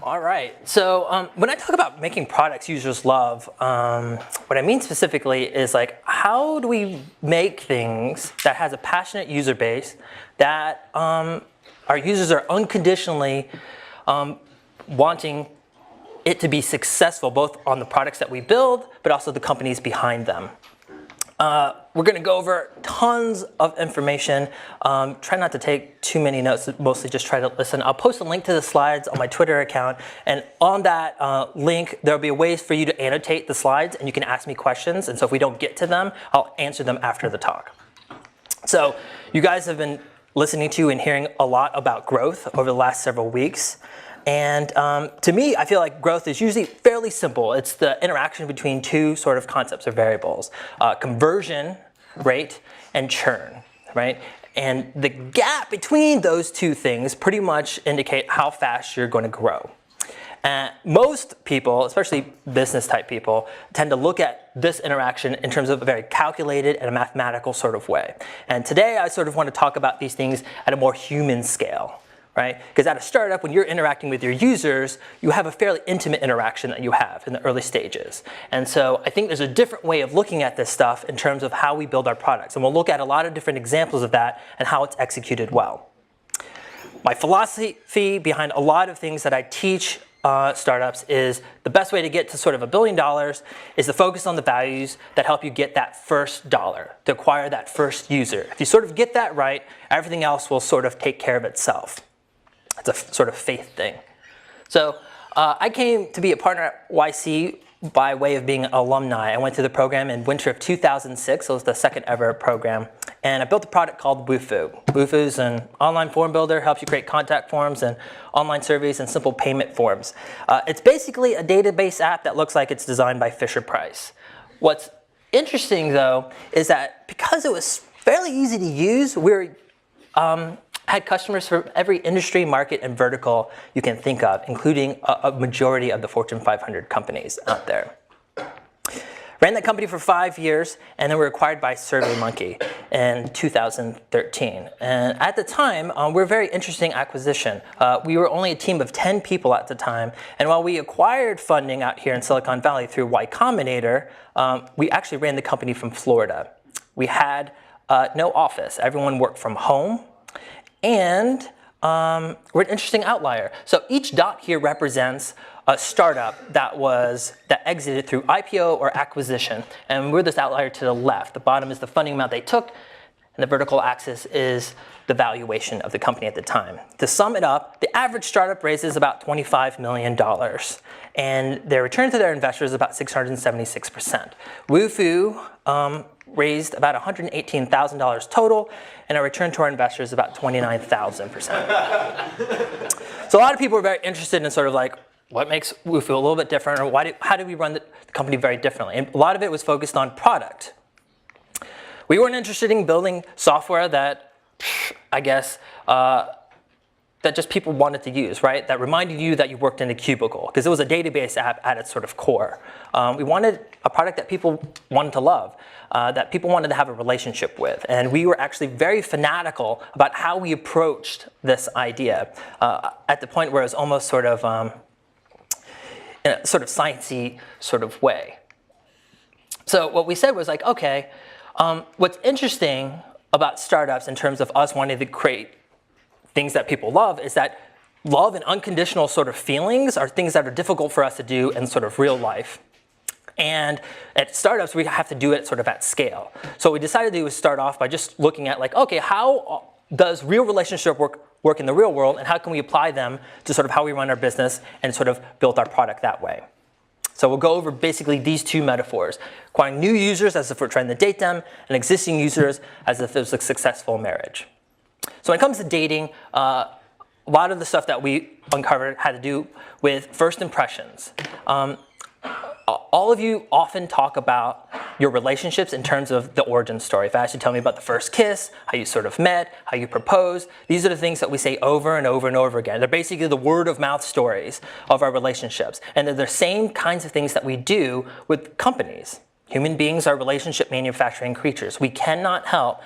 All right. So when I talk about making products users love, what I mean specifically is like, how do we make things that has a passionate user base that our users are unconditionally wanting it to be successful, both on the products that we build, but also the companies behind them. We're going to go over tons of information. Try not to take too many notes, mostly just try to listen. I'll post a link to the slides on my Twitter account, and on that link, there'll be ways for you to annotate the slides, and you can ask me questions, and so if we don't get to them, I'll answer them after the talk. So you guys have been listening to and hearing a lot about growth over the last several weeks. And to me, I feel like growth is usually fairly simple. It's the interaction between two sort of concepts or variables, conversion rate and churn, right? And the gap between those two things pretty much indicate how fast you're going to grow. Most people, especially business type people, tend to look at this interaction in terms of a very calculated and a mathematical sort of way. And today I sort of want to talk about these things at a more human scale. Right? Because at a startup, when you're interacting with your users, you have a fairly intimate interaction that you have in the early stages. And so I think there's a different way of looking at this stuff in terms of how we build our products. And we'll look at a lot of different examples of that and how it's executed well. My philosophy behind a lot of things that I teach startups is the best way to get to sort of $1 billion is to focus on the values that help you get that first dollar, to acquire that first user. If you sort of get that right, everything else will sort of take care of itself. It's a sort of faith thing. So I came to be a partner at YC by way of being an alumni. I went through the program in winter of 2006. It was the second ever program. And I built a product called Wufoo. Wufoo is an online form builder, helps you create contact forms and online surveys and simple payment forms. It's basically a database app that looks like it's designed by Fisher-Price. What's interesting, though, is that because it was fairly easy to use, had customers from every industry, market, and vertical you can think of, including a majority of the Fortune 500 companies out there. Ran that company for 5 years, and then we were acquired by SurveyMonkey in 2013. And at the time, we were a very interesting acquisition. We were only a team of 10 people at the time, and while we acquired funding out here in Silicon Valley through Combinator, we actually ran the company from Florida. We had no office. Everyone worked from home. And we're an interesting outlier. So each dot here represents a startup that exited through IPO or acquisition. And we're this outlier to the left. The bottom is the funding amount they took, and the vertical axis is the valuation of the company at the time. To sum it up, the average startup raises about $25 million. And their return to their investors is about 676%. Wufoo raised about $118,000 total, and our return to our investors is about 29,000%. So a lot of people are very interested in sort of like, what makes Wufoo a little bit different, or how do we run the company very differently? And a lot of it was focused on product. We weren't interested in building software that, I guess, that just people wanted to use, right? That reminded you that you worked in a cubicle, because it was a database app at its sort of core. We wanted a product that people wanted to love, that people wanted to have a relationship with. And we were actually very fanatical about how we approached this idea at the point where it was almost sort of in a sort of sciencey sort of way. So what we said was like, okay, what's interesting about startups in terms of us wanting to create things that people love is that love and unconditional sort of feelings are things that are difficult for us to do in sort of real life. And at startups, we have to do it sort of at scale. So what we decided to do was start off by just looking at like, okay, how does real relationship work in the real world, and how can we apply them to sort of how we run our business and sort of build our product that way? So we'll go over basically these two metaphors: acquiring new users as if we're trying to date them, and existing users as if it was a successful marriage. So when it comes to dating, a lot of the stuff that we uncovered had to do with first impressions. All of you often talk about your relationships in terms of the origin story. If I asked you to tell me about the first kiss, how you sort of met, how you proposed, these are the things that we say over and over and over again. They're basically the word of mouth stories of our relationships. And they're the same kinds of things that we do with companies. Human beings are relationship manufacturing creatures. We cannot help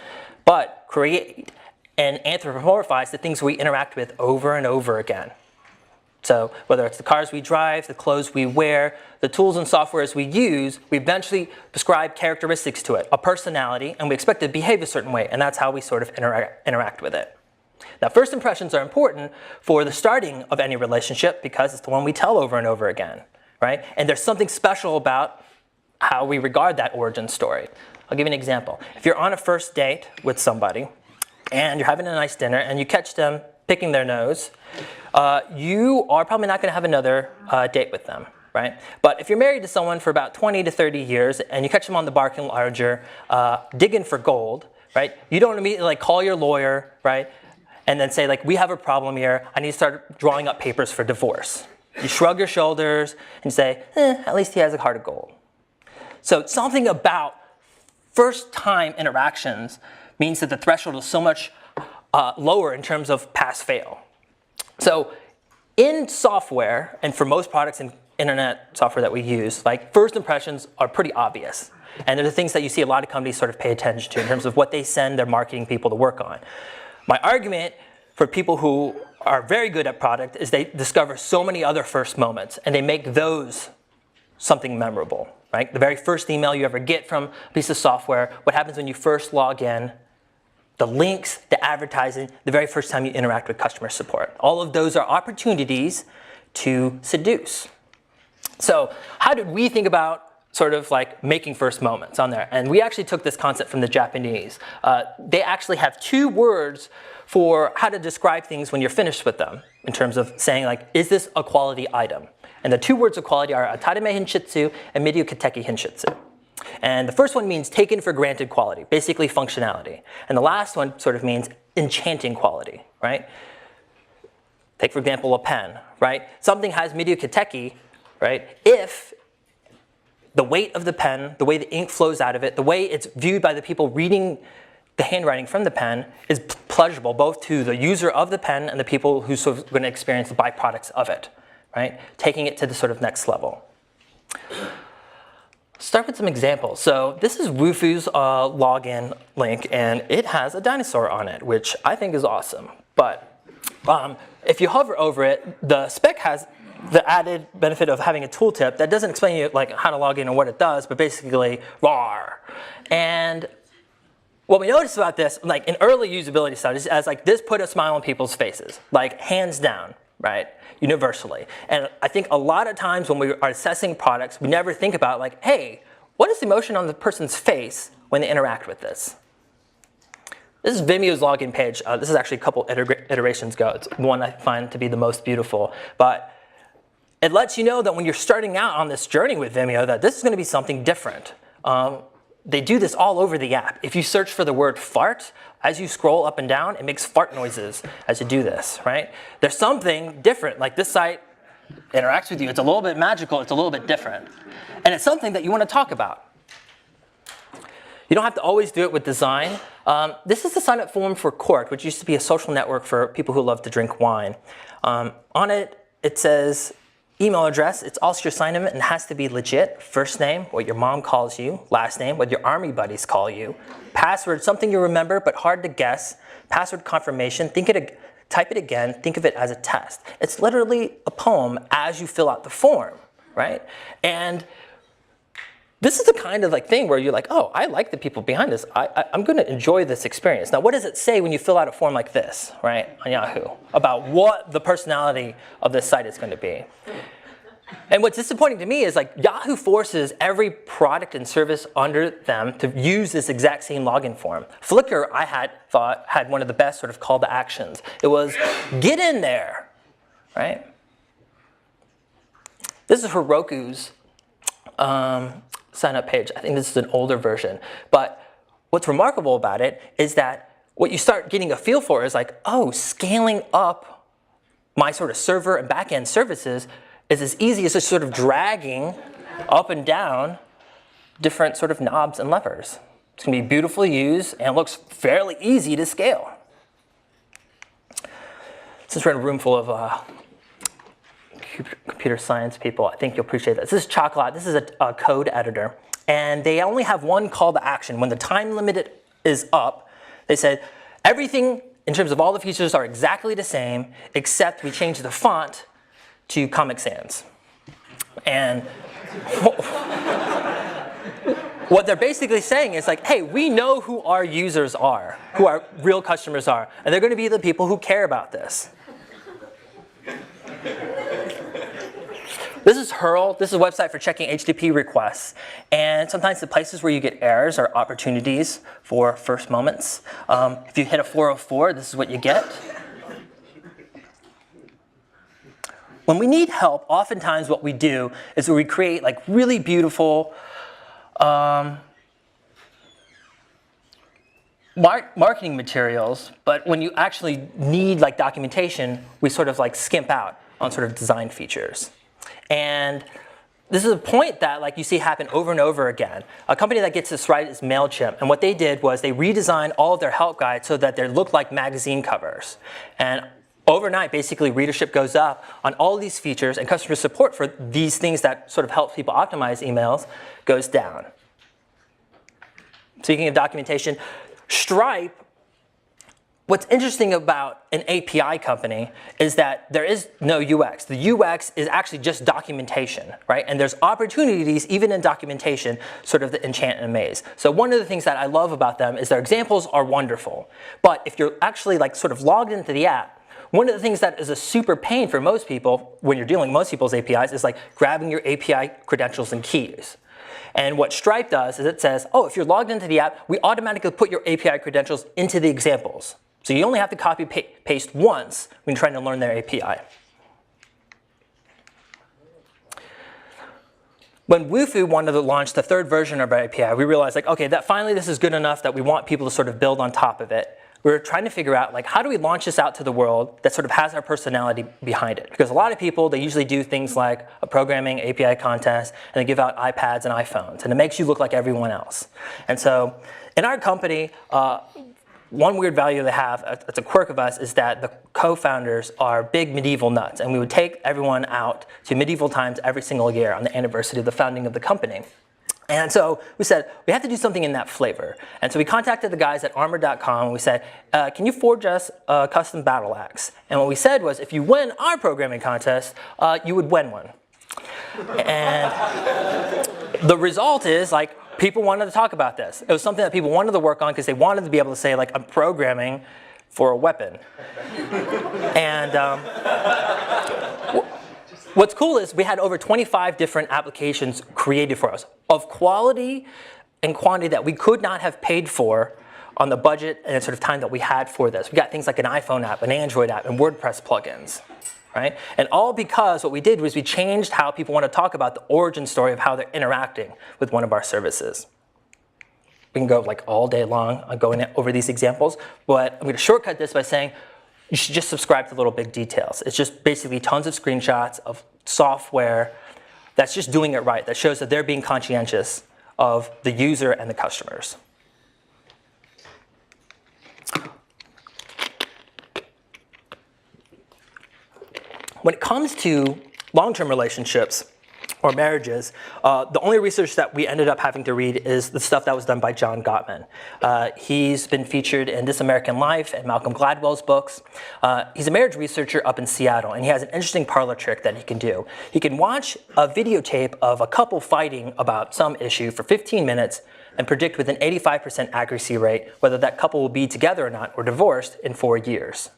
but create and anthropomorphize the things we interact with over and over again. So whether it's the cars we drive, the clothes we wear, the tools and softwares we use, we eventually prescribe characteristics to it, a personality, and we expect it to behave a certain way, and that's how we sort of interact with it. Now, first impressions are important for the starting of any relationship because it's the one we tell over and over again, right? And there's something special about how we regard that origin story. I'll give you an example. If you're on a first date with somebody and you're having a nice dinner and you catch them picking their nose, you are probably not going to have another date with them, right? But if you're married to someone for about 20 to 30 years and you catch them on the barking larger, digging for gold, right? You don't immediately like call your lawyer, right? And then say like, we have a problem here. I need to start drawing up papers for divorce. You shrug your shoulders and say, at least he has a heart of gold. So something about first time interactions means that the threshold is so much lower in terms of pass-fail. So in software, and for most products in internet software that we use, like first impressions are pretty obvious. And they're the things that you see a lot of companies sort of pay attention to in terms of what they send their marketing people to work on. My argument for people who are very good at product is they discover so many other first moments, and they make those something memorable, right? The very first email you ever get from a piece of software, what happens when you first log in, the links, the advertising, the very first time you interact with customer support. All of those are opportunities to seduce. So how did we think about sort of like making first moments on there? And we actually took this concept from the Japanese. They actually have 2 words for how to describe things when you're finished with them in terms of saying like, is this a quality item? And the 2 words of quality are atarime hinshitsu and midio kateki hinshitsu. And the first one means taken for granted quality, basically functionality. And the last one sort of means enchanting quality, right? Take, for example, a pen, right? Something has midio kateki, right? If the weight of the pen, the way the ink flows out of it, the way it's viewed by the people reading the handwriting from the pen is pleasurable both to the user of the pen and the people who sort of going to experience the byproducts of it, right? Taking it to the sort of next level. Start with some examples. So this is Wufoo's login link, and it has a dinosaur on it, which I think is awesome. But if you hover over it, the spec has the added benefit of having a tooltip that doesn't explain you like how to log in or what it does, but basically rawr. And what we noticed about this, like in early usability studies, as like this put a smile on people's faces, like hands down, right? Universally. And I think a lot of times when we are assessing products, we never think about like, hey, what is the emotion on the person's face when they interact with this? This is Vimeo's login page. This is actually a couple iterations ago. It's the one I find to be the most beautiful. But it lets you know that when you're starting out on this journey with Vimeo, that this is going to be something different. They do this all over the app. If you search for the word fart, as you scroll up and down, it makes fart noises as you do this, right? There's something different. Like this site interacts with you. It's a little bit magical. It's a little bit different. And it's something that you want to talk about. You don't have to always do it with design. This is the sign-up form for Cork, which used to be a social network for people who love to drink wine. On it, it says email address. It's also your sign-in and it has to be legit. First name, what your mom calls you. Last name, what your army buddies call you. Password, something you remember but hard to guess. Password confirmation, type it again, think of it as a test. It's literally a poem as you fill out the form, right? And this is the kind of like thing where you're like, oh, I like the people behind this. I'm going to enjoy this experience. Now, what does it say when you fill out a form like this, right, on Yahoo, about what the personality of this site is going to be? And what's disappointing to me is like Yahoo forces every product and service under them to use this exact same login form. Flickr, I thought, had one of the best sort of call to actions. It was, get in there, right? This is Heroku's sign-up page. I think this is an older version. But what's remarkable about it is that what you start getting a feel for is like, oh, scaling up my sort of server and back-end services is as easy as just sort of dragging up and down different sort of knobs and levers. It's going to be beautifully used and looks fairly easy to scale. Since we're in a room full of computer science people, I think you'll appreciate this. This is Chocolat. This is a code editor. And they only have one call to action. When the time limit is up, they said, everything in terms of all the features are exactly the same, except we change the font to Comic Sans. And what they're basically saying is like, hey, we know who our users are, who our real customers are, and they're going to be the people who care about this. This is Hale. This is a website for checking HTTP requests. And sometimes the places where you get errors are opportunities for first moments. If you hit a 404, this is what you get. When we need help, oftentimes what we do is we create like really beautiful marketing materials, but when you actually need like documentation, we sort of like skimp out on sort of design features. And this is a point that like you see happen over and over again. A company that gets this right is MailChimp, and what they did was they redesigned all of their help guides so that they look like magazine covers. And overnight, basically, readership goes up on all of these features, and customer support for these things that sort of help people optimize emails goes down. Speaking of documentation, Stripe, what's interesting about an API company is that there is no UX. The UX is actually just documentation, right? And there's opportunities, even in documentation, sort of the enchant and amaze. So one of the things that I love about them is their examples are wonderful. But if you're actually like sort of logged into the app, one of the things that is a super pain for most people when you're dealing with most people's APIs is like grabbing your API credentials and keys. And what Stripe does is it says, oh, if you're logged into the app, we automatically put your API credentials into the examples. So you only have to copy paste once when you're trying to learn their API. When Wufoo wanted to launch the third version of our API, we realized like, okay, that finally this is good enough that we want people to sort of build on top of it. We were trying to figure out like, how do we launch this out to the world that sort of has our personality behind it? Because a lot of people, they usually do things like a programming API contest, and they give out iPads and iPhones, and it makes you look like everyone else. And so in our company, one weird value they have, it's a quirk of us, is that the co-founders are big medieval nuts, and we would take everyone out to medieval times every single year on the anniversary of the founding of the company. And so we said, we have to do something in that flavor. And so we contacted the guys at armor.com, and we said, can you forge us a custom battle axe? And what we said was, if you win our programming contest, you would win one. And the result is, like, people wanted to talk about this. It was something that people wanted to work on because they wanted to be able to say, like, I'm programming for a weapon. And what's cool is we had over 25 different applications created for us of quality and quantity that we could not have paid for on the budget and the sort of time that we had for this. We got things like an iPhone app, an Android app, and WordPress plugins, right? And all because what we did was we changed how people want to talk about the origin story of how they're interacting with one of our services. We can go like all day long on going over these examples, but I'm going to shortcut this by saying you should just subscribe to Little Big Details. It's just basically tons of screenshots of software that's just doing it right, that shows that they're being conscientious of the user and the customers. When it comes to long-term relationships or marriages, the only research that we ended up having to read is the stuff that was done by John Gottman. He's been featured in This American Life and Malcolm Gladwell's books. He's a marriage researcher up in Seattle, and he has an interesting parlor trick that he can do. He can watch a videotape of a couple fighting about some issue for 15 minutes and predict with an 85% accuracy rate whether that couple will be together or not or divorced in 4 years.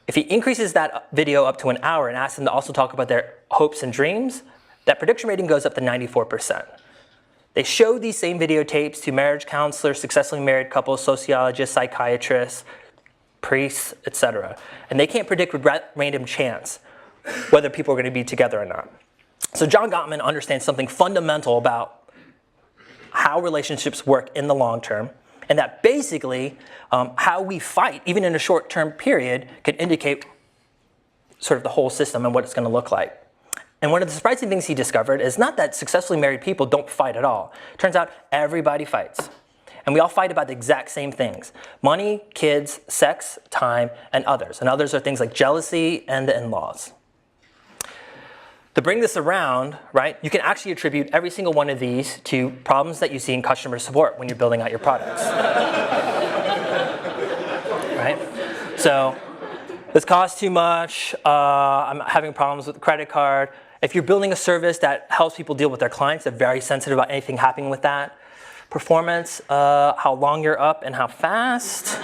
If he increases that video up to an hour and asks them to also talk about their hopes and dreams, that prediction rating goes up to 94%. They show these same videotapes to marriage counselors, successfully married couples, sociologists, psychiatrists, priests, etc. And they can't predict with random chance whether people are going to be together or not. So John Gottman understands something fundamental about how relationships work in the long term, and that basically how we fight, even in a short-term period, can indicate sort of the whole system and what it's going to look like. And one of the surprising things he discovered is not that successfully married people don't fight at all. Turns out everybody fights. And we all fight about the exact same things: money, kids, sex, time, and others. And others are things like jealousy and the in-laws. To bring this around, right, you can actually attribute every single one of these to problems that you see in customer support when you're building out your products. Right? So this costs too much, I'm having problems with the credit card. If you're building a service that helps people deal with their clients, they're very sensitive about anything happening with that. Performance, how long you're up and how fast.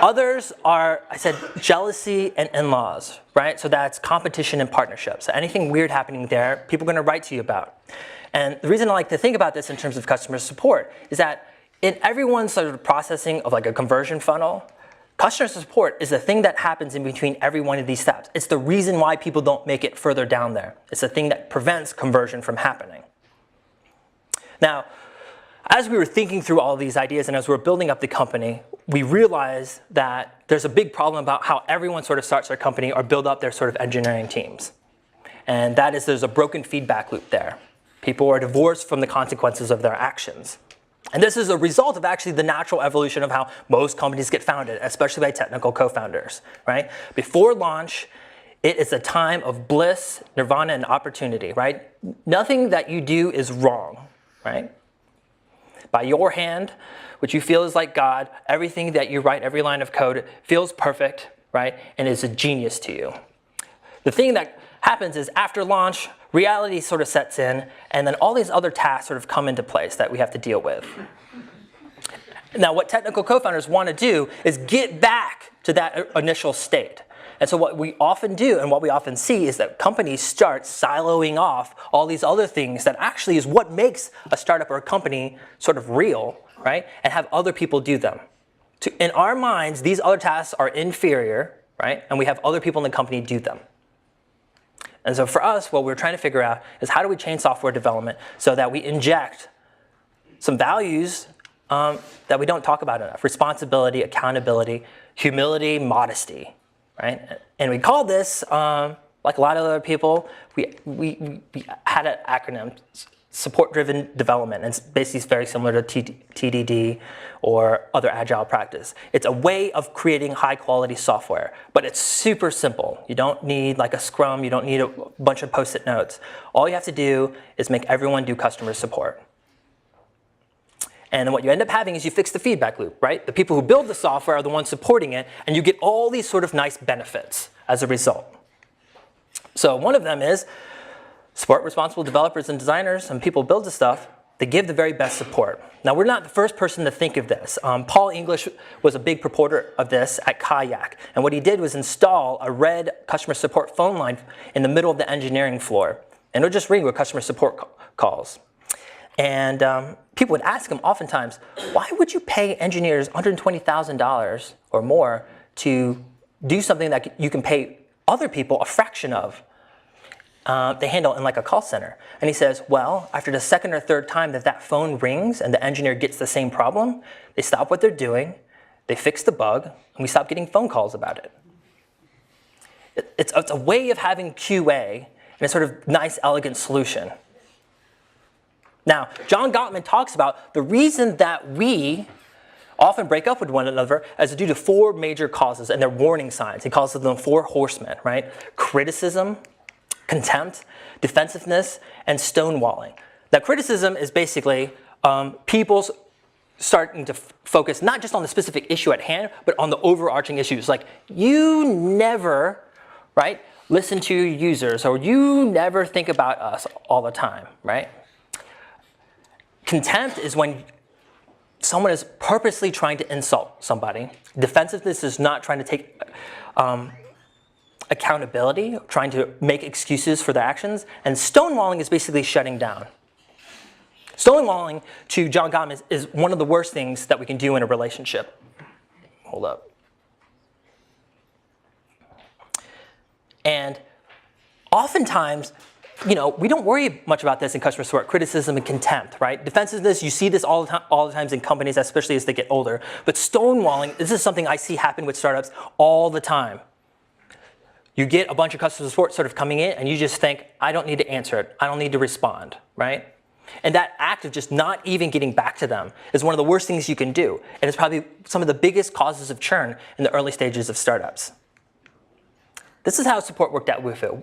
Others are, I said, jealousy and in-laws, right? So that's competition and partnership. So anything weird happening there, people are going to write to you about. And the reason I like to think about this in terms of customer support is that in everyone's sort of processing of like a conversion funnel, customer support is the thing that happens in between every one of these steps. It's the reason why people don't make it further down there. It's the thing that prevents conversion from happening. Now, as we were thinking through all of these ideas and as we were building up the company, we realized that there's a big problem about how everyone sort of starts their company or build up their sort of engineering teams. And that is there's a broken feedback loop there. People are divorced from the consequences of their actions. And this is a result of actually the natural evolution of how most companies get founded, especially by technical co-founders, right? Before launch, it is a time of bliss, nirvana, and opportunity, right? Nothing that you do is wrong, right? By your hand, which you feel is like God, everything that you write, every line of code feels perfect, right? And is a genius to you. The thing that happens is after launch, reality sort of sets in, and then all these other tasks sort of come into place that we have to deal with. Now, what technical co-founders want to do is get back to that initial state. And so what we often do and what we often see is that companies start siloing off all these other things that actually is what makes a startup or a company sort of real, right? And have other people do them. In our minds, these other tasks are inferior, right? And we have other people in the company do them. And so for us, what we're trying to figure out is how do we change software development so that we inject some values that we don't talk about enough. Responsibility, accountability, humility, modesty, right? And we call this, like a lot of other people, we had an acronym, support-driven development. And it's basically very similar to TDD or other agile practice. It's a way of creating high-quality software, but it's super simple. You don't need like a Scrum. You don't need a bunch of Post-it notes. All you have to do is make everyone do customer support. And then what you end up having is you fix the feedback loop, right? The people who build the software are the ones supporting it, and you get all these sort of nice benefits as a result. So one of them is support responsible developers and designers, and people build the stuff, they give the very best support. Now, we're not the first person to think of this. Paul English was a big proponent of this at Kayak, and what he did was install a red customer support phone line in the middle of the engineering floor, and it'll just ring with customer support calls. And people would ask him oftentimes, why would you pay engineers $120,000 or more to do something that you can pay other people a fraction of? They handle in like a call center. And he says, well, after the second or third time that that phone rings and the engineer gets the same problem, they stop what they're doing, they fix the bug, and we stop getting phone calls about it. It's a way of having QA and a sort of nice, elegant solution. Now, John Gottman talks about the reason that we often break up with one another is due to 4 major causes, and they're warning signs. He calls them 4 horsemen, right? Criticism, contempt, defensiveness, and stonewalling. Now, criticism is basically people starting to focus not just on the specific issue at hand, but on the overarching issues. Like, you never, right, listen to your users, or you never think about us all the time, right? Contempt is when someone is purposely trying to insult somebody. Defensiveness is not trying to take accountability, trying to make excuses for their actions. And stonewalling is basically shutting down. Stonewalling, to John Gottman, is one of the worst things that we can do in a relationship. Hold up. And oftentimes, you know, we don't worry much about this in customer support, criticism and contempt, right? Defensiveness, you see this all the times in companies, especially as they get older. But stonewalling, this is something I see happen with startups all the time. You get a bunch of customer support sort of coming in, and you just think, I don't need to answer it. I don't need to respond, right? And that act of just not even getting back to them is one of the worst things you can do. And it's probably some of the biggest causes of churn in the early stages of startups. This is how support worked at Wufoo.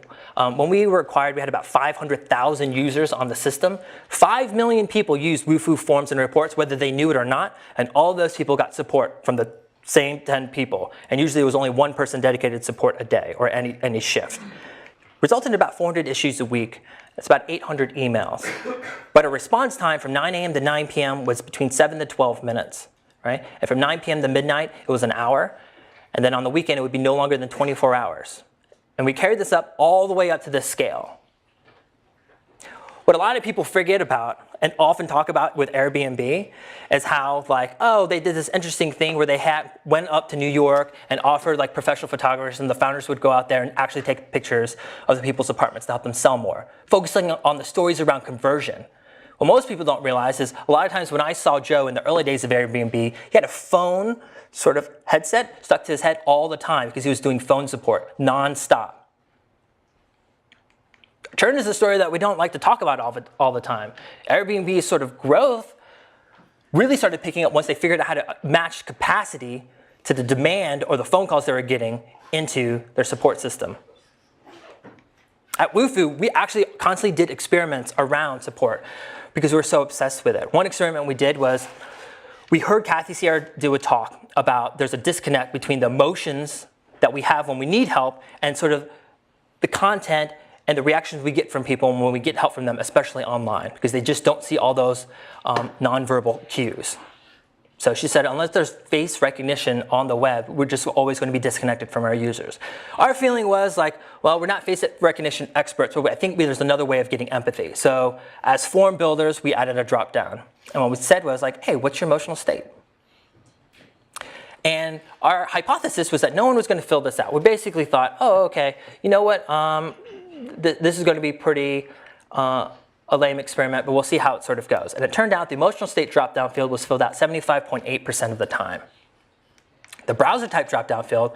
When we were acquired, we had about 500,000 users on the system. 5 million people used Wufoo forms and reports, whether they knew it or not, and all of those people got support from the same 10 people. And usually it was only one person dedicated to support a day or any shift. Resulted in about 400 issues a week. That's about 800 emails. But a response time from 9 a.m. to 9 p.m. was between 7 to 12 minutes, right? And from 9 p.m. to midnight, it was an hour. And then on the weekend, it would be no longer than 24 hours. And we carried this up all the way up to this scale. What a lot of people forget about and often talk about with Airbnb is how, like, oh, they did this interesting thing where they went up to New York and offered like professional photographers, and the founders would go out there and actually take pictures of the people's apartments to help them sell more, focusing on the stories around conversion. What most people don't realize is a lot of times when I saw Joe in the early days of Airbnb, he had a phone sort of headset stuck to his head all the time because he was doing phone support nonstop. Turn is a story that we don't like to talk about all the time. Airbnb's sort of growth really started picking up once they figured out how to match capacity to the demand or the phone calls they were getting into their support system. At Wufoo, we actually constantly did experiments around support because we were so obsessed with it. One experiment we did was we heard Kathy Sierra do a talk about there's a disconnect between the emotions that we have when we need help and sort of the content and the reactions we get from people when we get help from them, especially online, because they just don't see all those nonverbal cues. So she said, unless there's face recognition on the web, we're just always going to be disconnected from our users. Our feeling was like, well, we're not face recognition experts, but I think there's another way of getting empathy. So as form builders, we added a drop down. And what we said was like, hey, what's your emotional state? And our hypothesis was that no one was going to fill this out. We basically thought, oh, okay, you know what? This is going to be pretty a lame experiment, but we'll see how it sort of goes. And it turned out the emotional state drop-down field was filled out 75.8% of the time. The browser type drop-down field,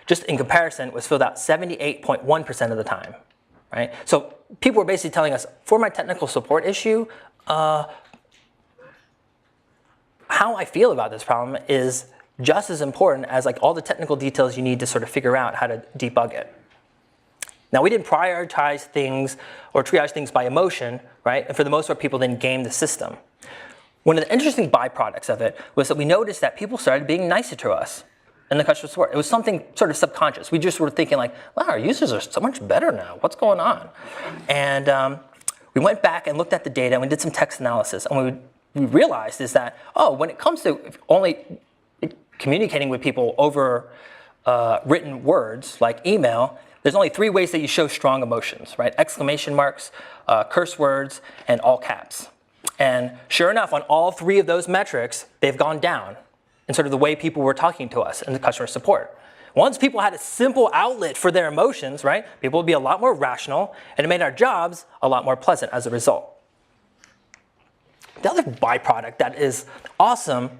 just in comparison, was filled out 78.1% of the time. Right? So people were basically telling us, for my technical support issue, how I feel about this problem is just as important as like all the technical details you need to sort of figure out how to debug it. Now, we didn't prioritize things or triage things by emotion, right? And for the most part, people didn't game the system. One of the interesting byproducts of it was that we noticed that people started being nicer to us in the customer support. It was something sort of subconscious. We just were thinking like, wow, our users are so much better now. What's going on? And we went back and looked at the data and we did some text analysis. And what we realized is that, oh, when it comes to only communicating with people over written words like email, there's only 3 ways that you show strong emotions, right? Exclamation marks, curse words, and all caps. And sure enough, on all 3 of those metrics, they've gone down in sort of the way people were talking to us in the customer support. Once people had a simple outlet for their emotions, right, people would be a lot more rational, and it made our jobs a lot more pleasant as a result. The other byproduct that is awesome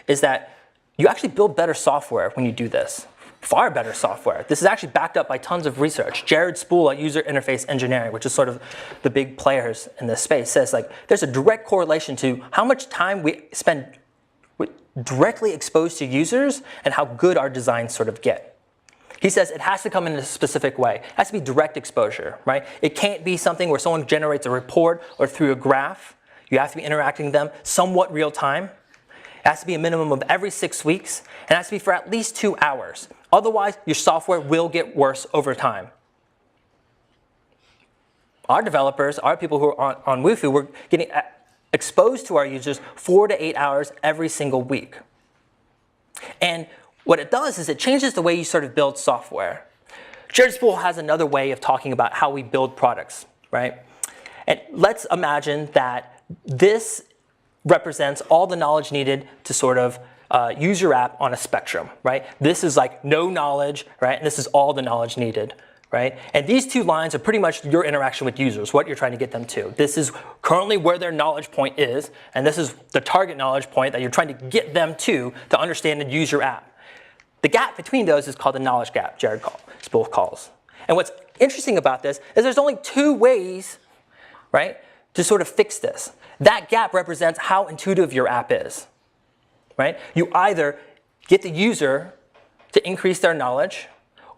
is that you actually build better software when you do this. Far better software. This is actually backed up by tons of research. Jared Spool at User Interface Engineering, which is sort of the big players in this space, says like there's a direct correlation to how much time we spend directly exposed to users and how good our designs sort of get. He says it has to come in a specific way. It has to be direct exposure, right? It can't be something where someone generates a report or through a graph. You have to be interacting with them somewhat real time. It has to be a minimum of every 6 weeks, and it has to be for at least 2 hours. Otherwise, your software will get worse over time. Our developers, our people who are on Wufoo, we're getting exposed to our users 4 to 8 hours every single week. And what it does is it changes the way you sort of build software. Jared Spool has another way of talking about how we build products, right? And let's imagine that this represents all the knowledge needed to sort of use your app on a spectrum, right? This is like no knowledge, right? And this is all the knowledge needed, right? And these 2 lines are pretty much your interaction with users, what you're trying to get them to. This is currently where their knowledge point is, and this is the target knowledge point that you're trying to get them to understand and use your app. The gap between those is called the knowledge gap, Jared Spool calls. And what's interesting about this is there's only 2 ways, right, to sort of fix this. That gap represents how intuitive your app is. Right? You either get the user to increase their knowledge,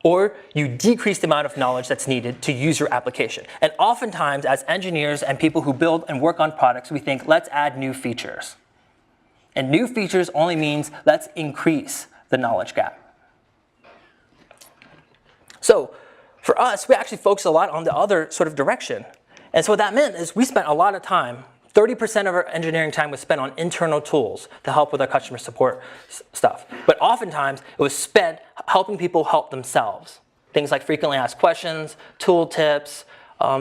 or you decrease the amount of knowledge that's needed to use your application. And oftentimes, as engineers and people who build and work on products, we think, let's add new features. And new features only means let's increase the knowledge gap. So for us, we actually focused a lot on the other sort of direction. And so what that meant is we spent a lot of time, 30% of our engineering time was spent on internal tools to help with our customer support stuff. But oftentimes, it was spent helping people help themselves. Things like frequently asked questions, tool tips,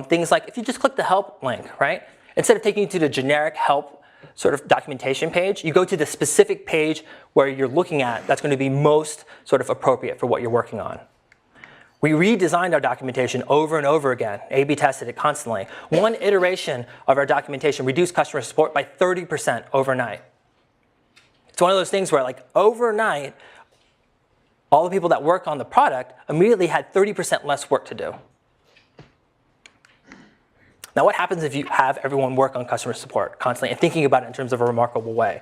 things like if you just click the help link, right? Instead of taking you to the generic help sort of documentation page, you go to the specific page where you're looking at that's going to be most sort of appropriate for what you're working on. We redesigned our documentation over and over again, A/B tested it constantly. One iteration of our documentation reduced customer support by 30% overnight. It's one of those things where like overnight, all the people that work on the product immediately had 30% less work to do. Now what happens if you have everyone work on customer support constantly and thinking about it in terms of a remarkable way?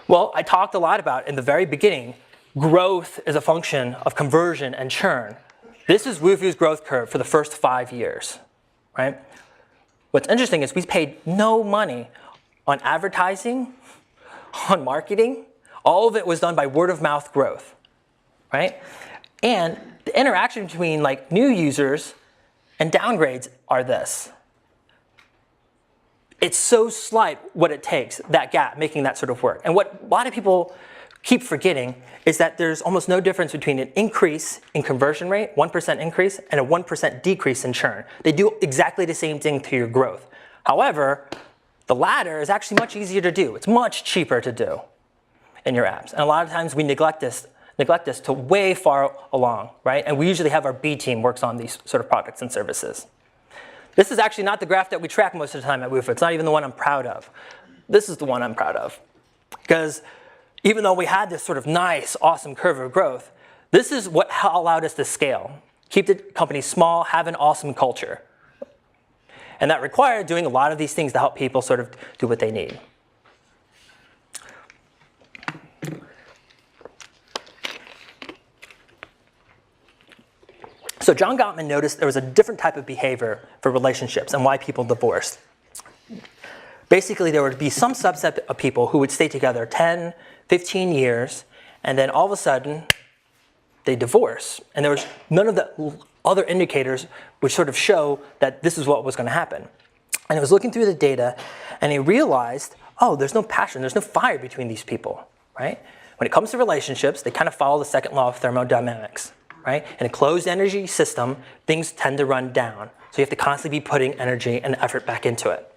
Well, I talked a lot about in the very beginning, growth is a function of conversion and churn. This is Wufoo's growth curve for the first 5 years, right? What's interesting is we paid no money on advertising, on marketing. All of it was done by word of mouth growth, right? And the interaction between like new users and downgrades are this. It's so slight what it takes, that gap, making that sort of work. And what a lot of people keep forgetting is that there's almost no difference between an increase in conversion rate, 1% increase, and a 1% decrease in churn. They do exactly the same thing to your growth. However, the latter is actually much easier to do. It's much cheaper to do in your apps. And a lot of times we neglect this to way far along, right? And we usually have our B team works on these sort of products and services. This is actually not the graph that we track most of the time at Wufoo. It's not even the one I'm proud of. This is the one I'm proud of. Because even though we had this sort of nice, awesome curve of growth, this is what allowed us to scale. Keep the company small, have an awesome culture. And that required doing a lot of these things to help people sort of do what they need. So John Gottman noticed there was a different type of behavior for relationships and why people divorced. Basically, there would be some subset of people who would stay together 10, 15 years, and then all of a sudden, they divorce. And there was none of the other indicators which sort of show that this is what was going to happen. And he was looking through the data, and he realized, oh, there's no passion, there's no fire between these people, right? When it comes to relationships, they kind of follow the second law of thermodynamics, right? In a closed energy system, things tend to run down. So you have to constantly be putting energy and effort back into it.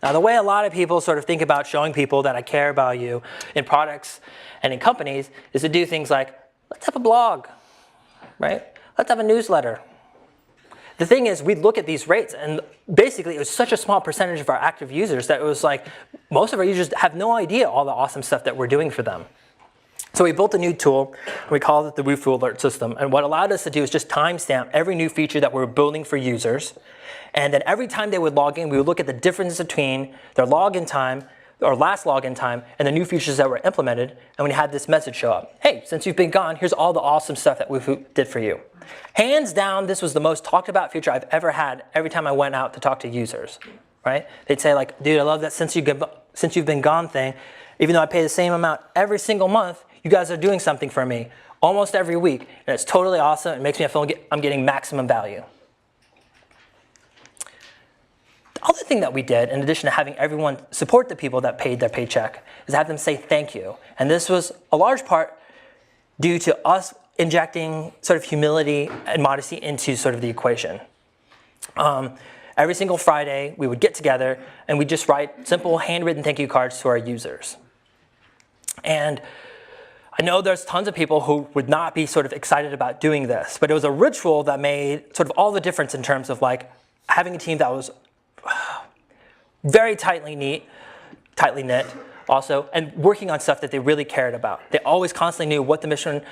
Now, the way a lot of people sort of think about showing people that I care about you in products and in companies is to do things like, let's have a blog, right? Let's have a newsletter. The thing is, we look at these rates, and basically it was such a small percentage of our active users that it was like most of our users have no idea all the awesome stuff that we're doing for them. So we built a new tool, and we called it the Wufoo Alert System. And what allowed us to do is just timestamp every new feature that we're building for users. And then every time they would log in, we would look at the difference between their login time, or last login time, and the new features that were implemented. And when you had this message show up, hey, since you've been gone, here's all the awesome stuff that Wufoo did for you. Hands down, this was the most talked about feature I've ever had every time I went out to talk to users, right? They'd say like, dude, I love that since you've been gone thing. Even though I pay the same amount every single month, you guys are doing something for me almost every week. And it's totally awesome. It makes me feel I'm getting maximum value. The other thing that we did, in addition to having everyone support the people that paid their paycheck, is have them say thank you. And this was a large part due to us injecting sort of humility and modesty into sort of the equation. Every single Friday, we would get together and we'd just write simple handwritten thank you cards to our users. And I know there's tons of people who would not be sort of excited about doing this, but it was a ritual that made sort of all the difference in terms of like having a team that was very tightly knit also, and working on stuff that they really cared about. They always constantly knew what the mission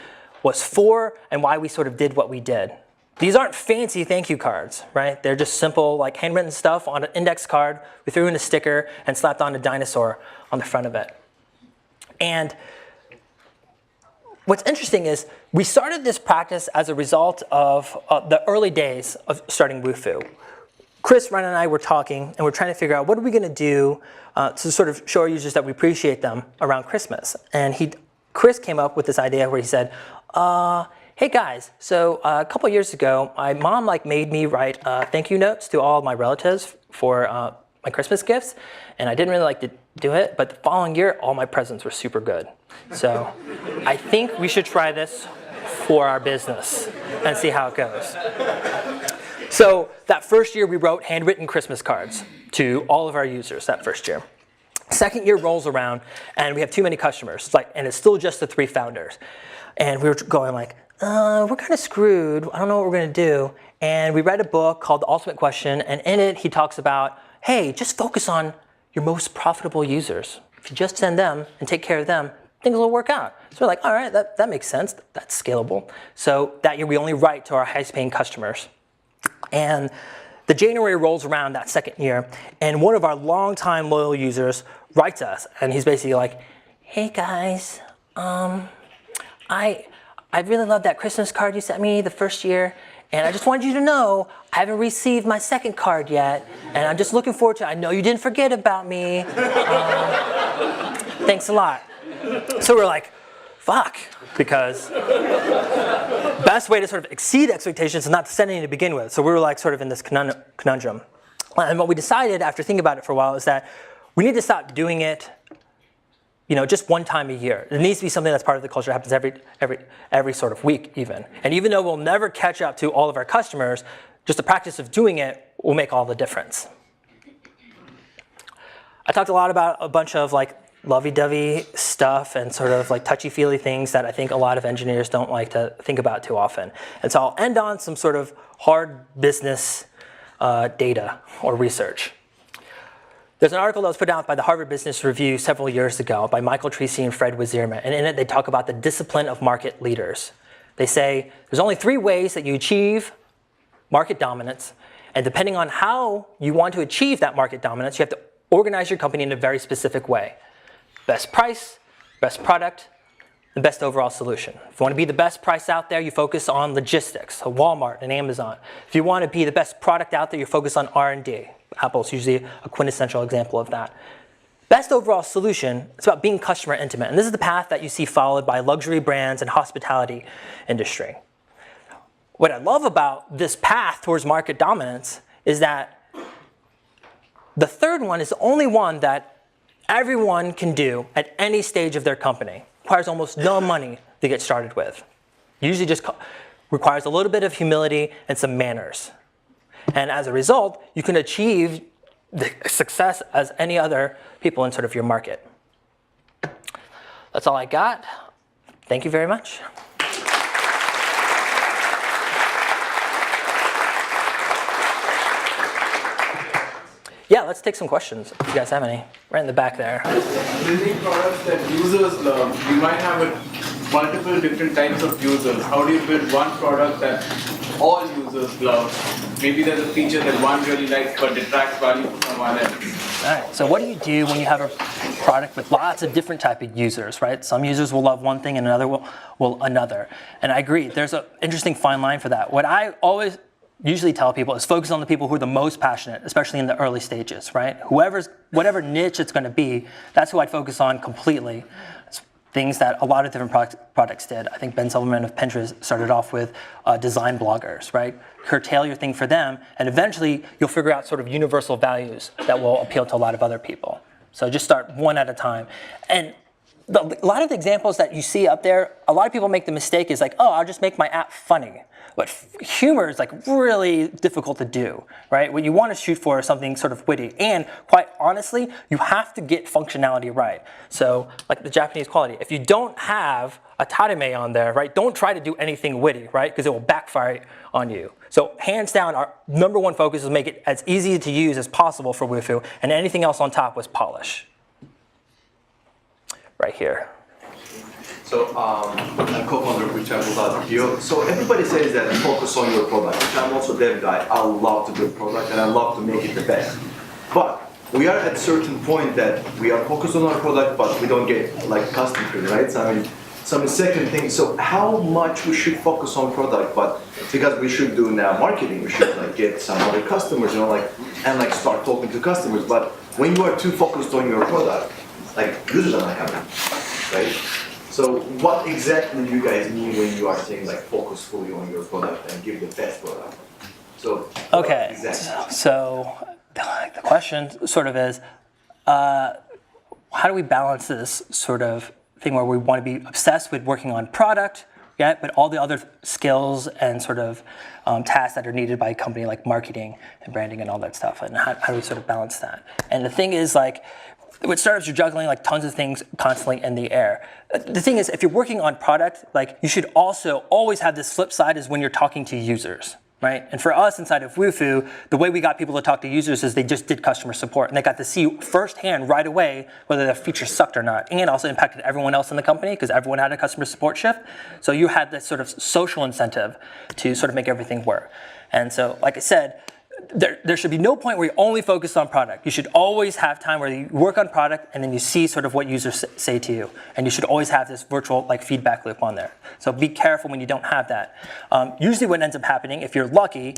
was for and why we sort of did what we did. These aren't fancy thank you cards, right? They're just simple like handwritten stuff on an index card. We threw in a sticker and slapped on a dinosaur on the front of it. And what's interesting is we started this practice as a result of the early days of starting Wufoo. Chris, Ryan, and I were talking, and we're trying to figure out what are we going to do to sort of show our users that we appreciate them around Christmas. And he Chris came up with this idea where he said, hey guys, so a couple years ago, my mom made me write thank you notes to all my relatives for my Christmas gifts, and I didn't really like to do it, but the following year, all my presents were super good. So I think we should try this for our business and see how it goes. So that first year, we wrote handwritten Christmas cards to all of our users that first year. Second year rolls around, and we have too many customers, and it's still just the 3 founders. And we were going we're kind of screwed. I don't know what we're going to do. And we read a book called The Ultimate Question, and in it, he talks about, hey, just focus on your most profitable users. If you just send them and take care of them, things will work out. So we're like, all right, that makes sense. That's scalable. So that year, we only write to our highest paying customers. And the January rolls around that second year, and one of our longtime loyal users writes us, and he's basically like, hey guys, I really love that Christmas card you sent me the first year, and I just wanted you to know I haven't received my second card yet, and I'm just looking forward to it. I know you didn't forget about me. Thanks a lot. So we're like, fuck, because best way to sort of exceed expectations is not to send any to begin with. So we were sort of in this conundrum. And what we decided after thinking about it for a while is that we need to stop doing it just one time a year. It needs to be something that's part of the culture that happens every sort of week even. And even though we'll never catch up to all of our customers, just the practice of doing it will make all the difference. I talked a lot about a bunch of lovey-dovey stuff and sort of touchy-feely things that I think a lot of engineers don't like to think about too often. And so I'll end on some sort of hard business data or research. There's an article that was put out by the Harvard Business Review several years ago by Michael Treacy and Fred Wazirma, and in it they talk about the discipline of market leaders. They say there's only 3 ways that you achieve market dominance, and depending on how you want to achieve that market dominance, you have to organize your company in a very specific way. Best price, best product, and best overall solution. If you want to be the best price out there, you focus on logistics, so Walmart and Amazon. If you want to be the best product out there, you focus on R&D. Apple's usually a quintessential example of that. Best overall solution, it's about being customer intimate. And this is the path that you see followed by luxury brands and hospitality industry. What I love about this path towards market dominance is that the third one is the only one that everyone can do at any stage of their company. Requires almost no money to get started with. Usually just requires a little bit of humility and some manners. And as a result, you can achieve the success as any other people in sort of your market. That's all I got. Thank you very much. Yeah, let's take some questions if you guys have any. Right in the back there. Building products that users love, you might have multiple different types of users. How do you build one product that all users love? Maybe there's a feature that one really likes but detracts value from someone else. All right, so what do you do when you have a product with lots of different type of users, right? Some users will love one thing and another will another. And I agree, there's an interesting fine line for that. What I always usually tell people is focus on the people who are the most passionate, especially in the early stages, right? Whatever niche it's going to be, that's who I'd focus on completely. It's things that a lot of different products did. I think Ben Silverman of Pinterest started off with design bloggers, right? Curtail your thing for them, and eventually you'll figure out sort of universal values that will appeal to a lot of other people. So just start one at a time. And a lot of the examples that you see up there, a lot of people make the mistake is like, oh, I'll just make my app funny. But humor is really difficult to do, right? What you want to shoot for is something sort of witty. And quite honestly, you have to get functionality right. So like the Japanese quality, if you don't have a tarime on there, right, don't try to do anything witty, right? Because it will backfire on you. So hands down, our number one focus is make it as easy to use as possible for Wufoo, and anything else on top was polish. Right here. So I'm co-founder with Travel.io. So everybody says that focus on your product. I'm also a dev guy. I love to build product and I love to make it the best. But we are at a certain point that we are focused on our product, but we don't get like customers, right? So I mean, some second thing. So how much we should focus on product, but because we should do now marketing, we should like get some other customers, and start talking to customers. But when you are too focused on your product, like users are not coming, right? So what exactly do you guys mean when you are saying like focus fully on your product and give the best product? So what Okay, exactly? so the question sort of is, how do we balance this sort of thing where we want to be obsessed with working on product, yeah, but all the other skills and sort of tasks that are needed by a company like marketing and branding and all that stuff, and how do we sort of balance that? And the thing is, like, with startups, you're juggling like tons of things constantly in the air. The thing is, if you're working on product, like, you should also always have this flip side is when you're talking to users. Right? And for us inside of Wufoo, the way we got people to talk to users is they just did customer support, and they got to see firsthand right away whether the feature sucked or not. And it also impacted everyone else in the company because everyone had a customer support shift. So you had this sort of social incentive to sort of make everything work. And so, like I said, there should be no point where you only focus on product. You should always have time where you work on product and then you see sort of what users say to you. And you should always have this virtual like feedback loop on there. So be careful when you don't have that. Usually what ends up happening, if you're lucky,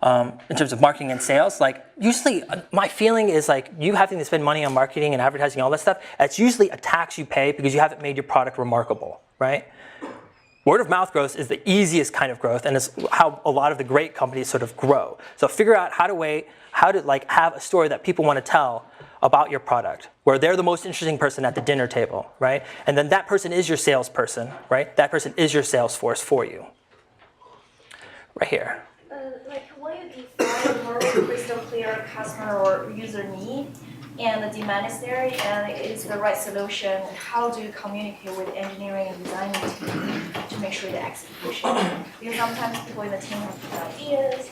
in terms of marketing and sales, like usually my feeling is like you having to spend money on marketing and advertising and all that stuff, it's usually a tax you pay because you haven't made your product remarkable, right? Word of mouth growth is the easiest kind of growth, and it's how a lot of the great companies sort of grow. So figure out how to like have a story that people want to tell about your product, where they're the most interesting person at the dinner table, right? And then that person is your salesperson, right? That person is your sales force for you. Right here. Like when you define a more crystal clear customer or user need, and the demand is there, and it is the right solution, how do you communicate with engineering and design team to make sure the execution? Because sometimes people in the team have good ideas,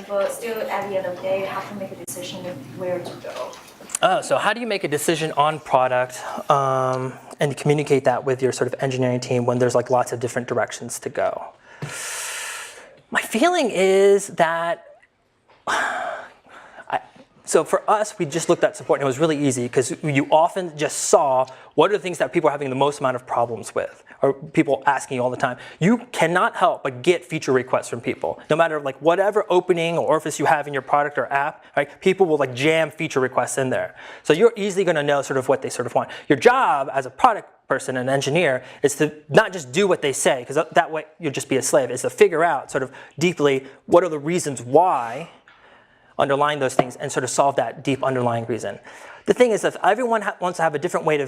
but still at the end of the day, you have to make a decision of where to go. Oh, so how do you make a decision on product and communicate that with your sort of engineering team when there's like lots of different directions to go? My feeling is that so for us, we just looked at support, and it was really easy because you often just saw what are the things that people are having the most amount of problems with, or people asking you all the time. You cannot help but get feature requests from people. No matter like whatever opening or orifice you have in your product or app, right, people will like jam feature requests in there. So you're easily going to know sort of what they sort of want. Your job as a product person, an engineer, is to not just do what they say, because that way you'll just be a slave, is to figure out sort of deeply what are the reasons why underlying those things and sort of solve that deep underlying reason. The thing is, if everyone wants to have a different way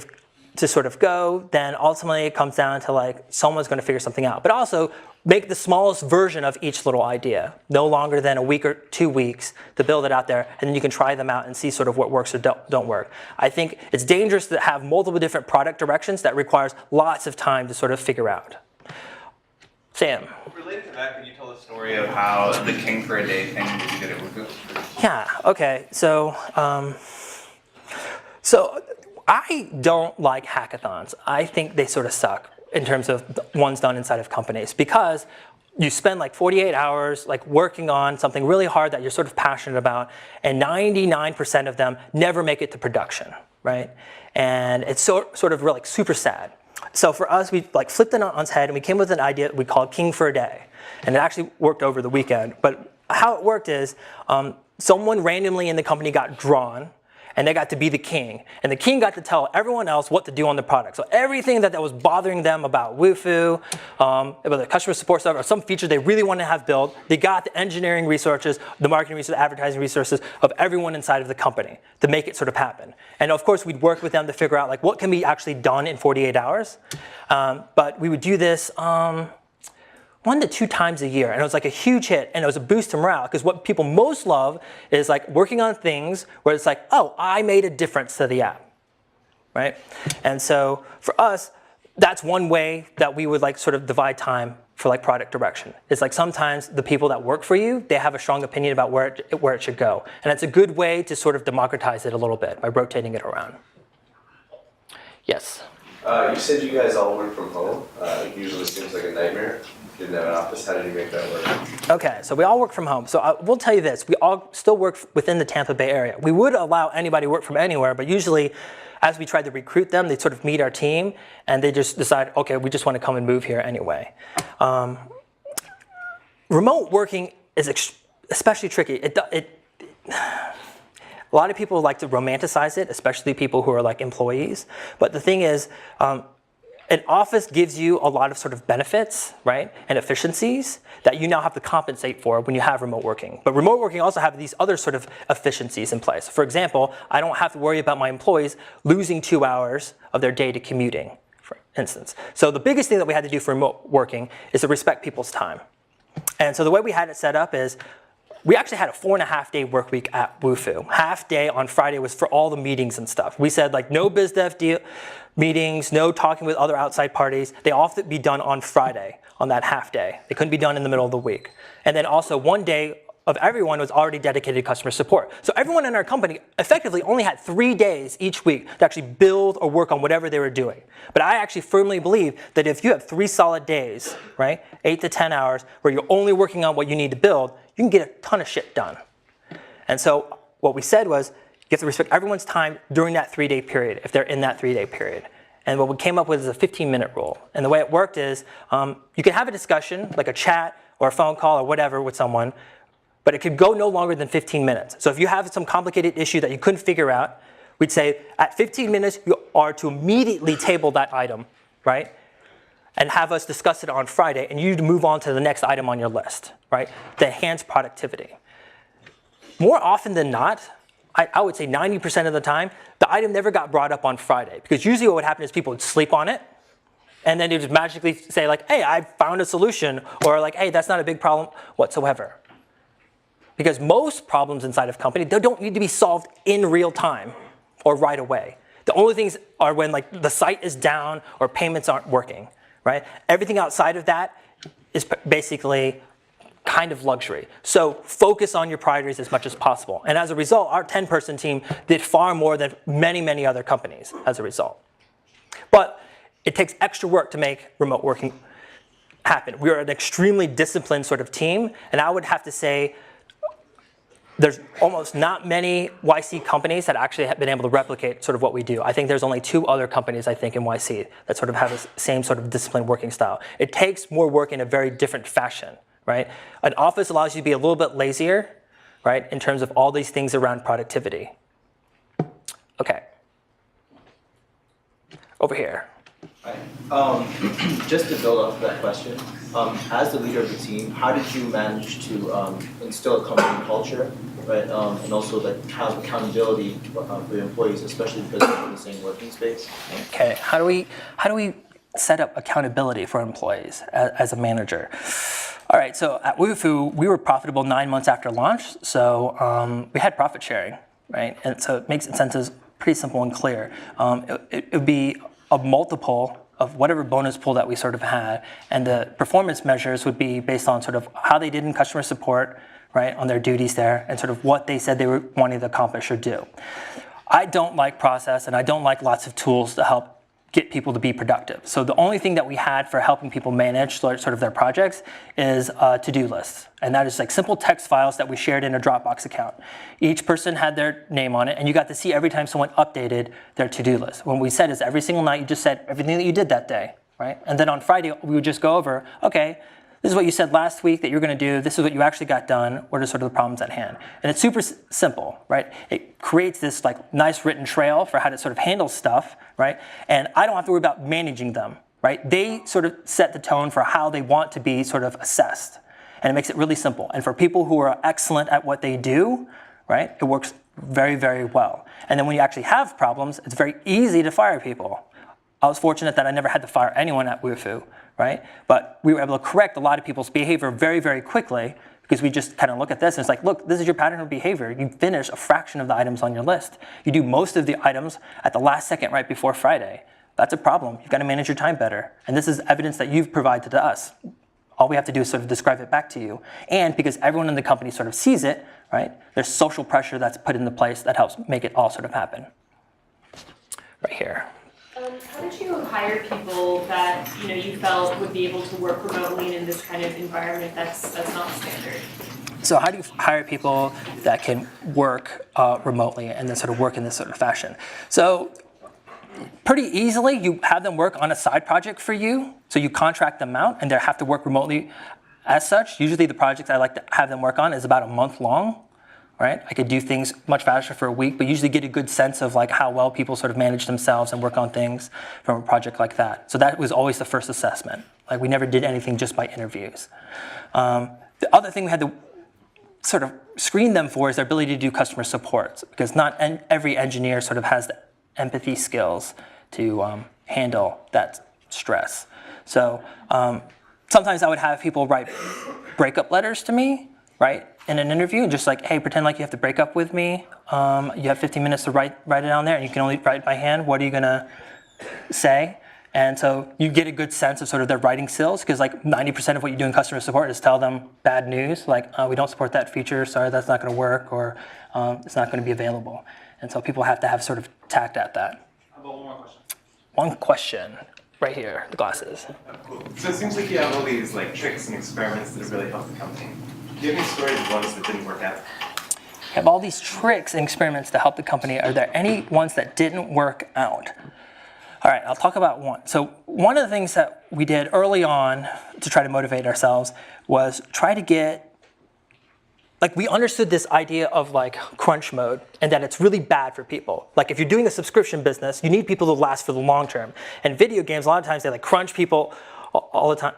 to sort of go, then ultimately it comes down to like someone's going to figure something out. But also make the smallest version of each little idea, no longer than a week or 2 weeks to build it out there, and then you can try them out and see sort of what works or don't work. I think it's dangerous to have multiple different product directions that requires lots of time to sort of figure out. Sam. Related to that, can you tell the story of how the King for a Day thing that you did at Wufoo? Yeah, okay, so I don't like hackathons. I think they sort of suck in terms of the ones done inside of companies, because you spend like 48 hours like working on something really hard that you're sort of passionate about, and 99% of them never make it to production, right? And it's sort of really, like super sad. So for us, we like flipped it on its head, and we came with an idea we called King for a Day. And it actually worked over the weekend. But how it worked is someone randomly in the company got drawn, and they got to be the king. And the king got to tell everyone else what to do on the product. So everything that was bothering them about Wufoo, about the customer support stuff, or some feature they really wanted to have built, they got the engineering resources, the marketing resources, advertising resources of everyone inside of the company to make it sort of happen. And of course, we'd work with them to figure out like what can be actually done in 48 hours. But we would do this 1 to 2 times a year, and it was like a huge hit, and it was a boost to morale, because what people most love is like working on things where it's like, oh, I made a difference to the app, right? And so for us, that's one way that we would like sort of divide time for like product direction. It's like sometimes the people that work for you, they have a strong opinion about where it should go, and it's a good way to sort of democratize it a little bit by rotating it around. Yes? You said you guys all work from home. It usually seems like a nightmare. Didn't have an office. How did you make that work? Okay, so we all work from home. So I will tell you this, we all still work within the Tampa Bay area. We would allow anybody to work from anywhere, but usually as we tried to recruit them, they'd sort of meet our team, and they just decide, okay, we just want to come and move here anyway. Remote working is especially tricky. A lot of people like to romanticize it, especially people who are like employees. But the thing is, an office gives you a lot of sort of benefits, right, and efficiencies that you now have to compensate for when you have remote working. But remote working also have these other sort of efficiencies in place. For example, I don't have to worry about my employees losing 2 hours of their day to commuting, for instance. So the biggest thing that we had to do for remote working is to respect people's time. And so the way we had it set up is we actually had a 4.5-day work week at Wufoo. Half day on Friday was for all the meetings and stuff. We said like no biz dev meetings, no talking with other outside parties. They all have to be done on Friday on that half day. They couldn't be done in the middle of the week. And then also 1 day of everyone was already dedicated to customer support. So everyone in our company effectively only had 3 days each week to actually build or work on whatever they were doing. But I actually firmly believe that if you have 3 solid days, right, 8 to 10 hours, where you're only working on what you need to build, you can get a ton of shit done. And so what we said was, you have to respect everyone's time during that 3-day period, if they're in that 3-day period. And what we came up with is a 15-minute rule. And the way it worked is, you can have a discussion, like a chat or a phone call or whatever with someone, but it could go no longer than 15 minutes. So if you have some complicated issue that you couldn't figure out, we'd say at 15 minutes, you are to immediately table that item, right? And have us discuss it on Friday, and you move on to the next item on your list, right? To enhance productivity. More often than not, I would say 90% of the time, the item never got brought up on Friday. Because usually what would happen is people would sleep on it, and then they would magically say like, hey, I found a solution, or like, hey, that's not a big problem whatsoever. Because most problems inside of company, they don't need to be solved in real time or right away. The only things are when like the site is down or payments aren't working, right? Everything outside of that is basically kind of luxury. So focus on your priorities as much as possible. And as a result, our 10-person team did far more than many, many other companies as a result. But it takes extra work to make remote working happen. We are an extremely disciplined sort of team, and I would have to say there's almost not many YC companies that actually have been able to replicate sort of what we do. I think there's only 2 other companies, I think, in YC that sort of have the same sort of disciplined working style. It takes more work in a very different fashion, right? An office allows you to be a little bit lazier, right, in terms of all these things around productivity. Okay. Over here. Just to build off of that question, as the leader of the team, how did you manage to instill a company culture, right? And also like have accountability for the employees, especially because they're in the same working space. Okay, how do we set up accountability for employees as a manager? All right, so at Wufoo, we were profitable 9 months after launch, so we had profit sharing, right? And so it makes incentives pretty simple and clear. It would be a multiple of whatever bonus pool that we sort of had, and the performance measures would be based on sort of how they did in customer support, right, on their duties there, and sort of what they said they were wanting to accomplish or do. I don't like process, and I don't like lots of tools to help get people to be productive. So the only thing that we had for helping people manage sort of their projects is to-do lists. And that is like simple text files that we shared in a Dropbox account. Each person had their name on it, and you got to see every time someone updated their to-do list. What we said is every single night you just said everything that you did that day, right? And then on Friday, we would just go over, okay, this is what you said last week that you're going to do. This is what you actually got done. What are sort of the problems at hand? And it's super simple, right? It creates this like nice written trail for how to sort of handle stuff, right? And I don't have to worry about managing them, right? They sort of set the tone for how they want to be sort of assessed. And it makes it really simple. And for people who are excellent at what they do, right, it works very, very well. And then when you actually have problems, it's very easy to fire people. I was fortunate that I never had to fire anyone at Wufoo, right? But we were able to correct a lot of people's behavior very, very quickly because we just kind of look at this and it's like, look, this is your pattern of behavior. You finish a fraction of the items on your list. You do most of the items at the last second right before Friday. That's a problem. You've got to manage your time better. And this is evidence that you've provided to us. All we have to do is sort of describe it back to you. And because everyone in the company sort of sees it, right, there's social pressure that's put into place that helps make it all sort of happen. Right here. How did you hire people that you felt would be able to work remotely in this kind of environment that's not standard? So how do you hire people that can work remotely and then sort of work in this sort of fashion? So pretty easily, you have them work on a side project for you. So you contract them out and they have to work remotely as such. Usually the project I like to have them work on is about a month long. right? I could do things much faster for a week, but usually get a good sense of like how well people sort of manage themselves and work on things from a project like that. So that was always the first assessment. Like we never did anything just by interviews. The other thing we had to sort of screen them for is their ability to do customer support, because not every engineer sort of has the empathy skills to handle that stress. So sometimes I would have people write breakup letters to me, right, in an interview, and just like, hey, pretend like you have to break up with me. You have 15 minutes to write it down there, and you can only write by hand. What are you gonna say? And so you get a good sense of sort of their writing skills, because like 90% of what you do in customer support is tell them bad news, like we don't support that feature, sorry, that's not going to work, or it's not going to be available. And so people have to have sort of tact at that. How about one more question? One question, right here, the glasses. Cool. So it seems like you have all these like tricks and experiments that have really helped the company. Do you have any stories of ones that didn't work out? Have all these tricks and experiments to help the company. Are there any ones that didn't work out? All right, I'll talk about one. So one of the things that we did early on to try to motivate ourselves was try to get, like we understood this idea of like crunch mode and that it's really bad for people. Like if you're doing a subscription business, you need people to last for the long term. And video games, a lot of times they like crunch people all the time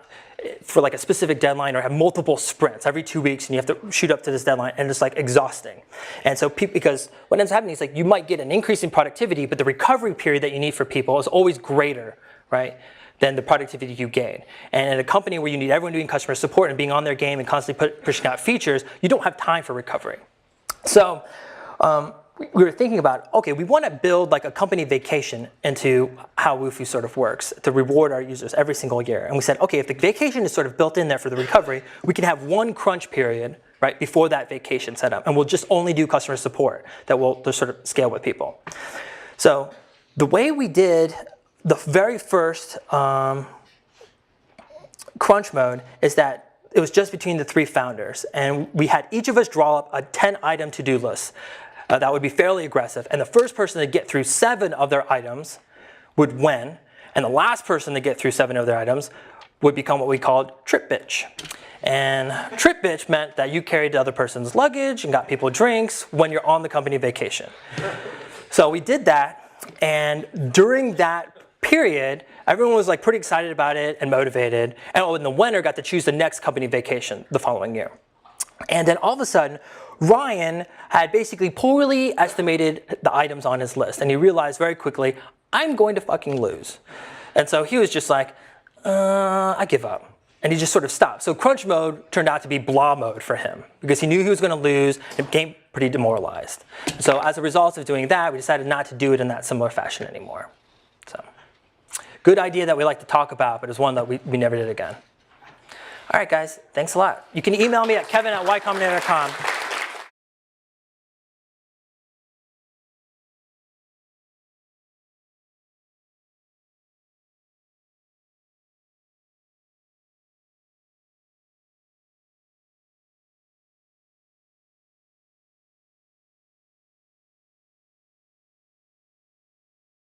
for like a specific deadline, or have multiple sprints every 2 weeks, and you have to shoot up to this deadline, and it's like exhausting. And so because what ends up happening is like you might get an increase in productivity, but the recovery period that you need for people is always greater, right, than the productivity you gain. And in a company where you need everyone doing customer support and being on their game and constantly pushing out features, you don't have time for recovery. So we were thinking about, okay, we want to build like a company vacation into how Wufoo sort of works to reward our users every single year. And we said, okay, if the vacation is sort of built in there for the recovery, we can have one crunch period, right, before that vacation set up. And we'll just only do customer support that will just sort of scale with people. So the way we did the very first crunch mode is that it was just between the 3 founders. And we had each of us draw up a 10-item to-do list. That would be fairly aggressive. And the first person to get through 7 of their items would win. And the last person to get through 7 of their items would become what we called trip bitch. And trip bitch meant that you carried the other person's luggage and got people drinks when you're on the company vacation. So we did that. And during that period, everyone was like pretty excited about it and motivated. And the winner got to choose the next company vacation the following year. And then all of a sudden, Ryan had basically poorly estimated the items on his list. And he realized very quickly, I'm going to fucking lose. And so he was just like, I give up. And he just sort of stopped. So crunch mode turned out to be blah mode for him, because he knew he was going to lose and became pretty demoralized. So as a result of doing that, we decided not to do it in that similar fashion anymore. So good idea that we like to talk about, but it's one that we never did again. All right, guys, thanks a lot. You can email me at kevin@ycombinator.com.